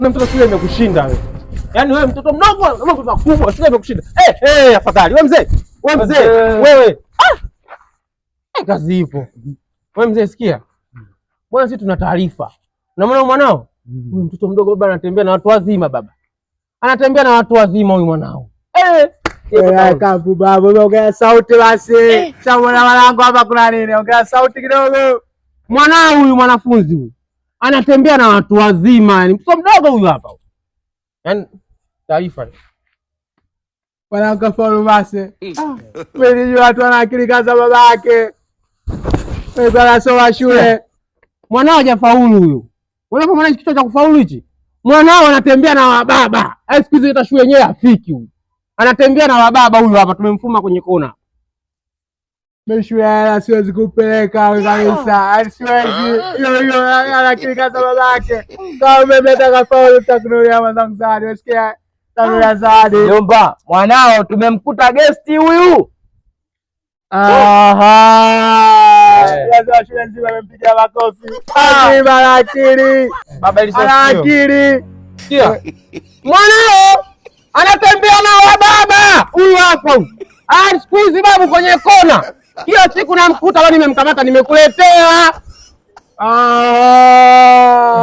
Na mtoto shule imekushinda wewe. Yaani wewe mtoto mdogo na mambo makubwa shule imekushinda. Afadhali. Wewe mzee. Wewe. Kazi ipo. Wewe mzee sikia. Bwana sisi tuna taarifa. Unamwona mwanao? Huyu mtoto mdogo baba anatembea na watu wazima baba. Anatembea na watu wazima huyu mwanao. Kapu baba, ongea sauti basi. Chamona wanangu hapa kuna nini? Ongea sauti kidogo. Mwanao huyu mwanafunzi huyu anatembea na watu wazima, yani mtoto mdogo huyu hapa. Yaani taarifa. Bwana kafaulu basi. Wewe watu wana akili kaza babake. Wewe bwana soma shule. Mwanao hajafaulu huyu. Unapomwona kitu cha kufaulu hichi? Mwanao anatembea na wababa. Siku hizi hata shule yenyewe afiki huyu. Anatembea na wababa huyu hapa, tumemfuma kwenye kona. Mimi shule siwezi kupeleka kabisa. Siwezi. Hiyo anakilikaza babake. Kama mimi nataka faulu takunulia mwanangu Zadi. Unasikia? Takunulia Zadi. Jomba, mwanao tumemkuta guest huyu. Yaani shule nzima amempigia makofi. Ana akili. Baba ile ana akili. Sikia. Mwanao anatembea na wababa huyu hapa. Siku hizi babu kwenye kona. Kila siku namkuta leo nimemkamata nimekuletea.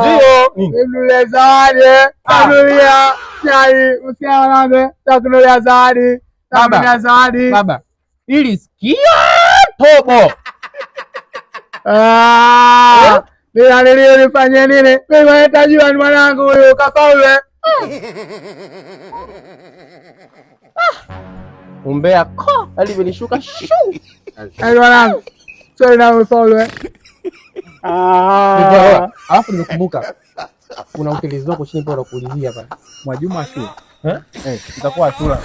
Ndio. Ninunulia Zawadi. Tanulia chai. Usikia nani? Tanulia Zawadi. Tanulia Zawadi. Baba. Ili sikia tobo. Bila nilio nifanye nini? Mimi natajua ni mwanangu huyu kafaule. Umbea ko alivenishuka shu. Mwanangu. Sio na ufaulu. Alafu nimekumbuka. Kuna utelezi wako chini pale kuulizia pale. Mwajuma shule. Itakuwa shule.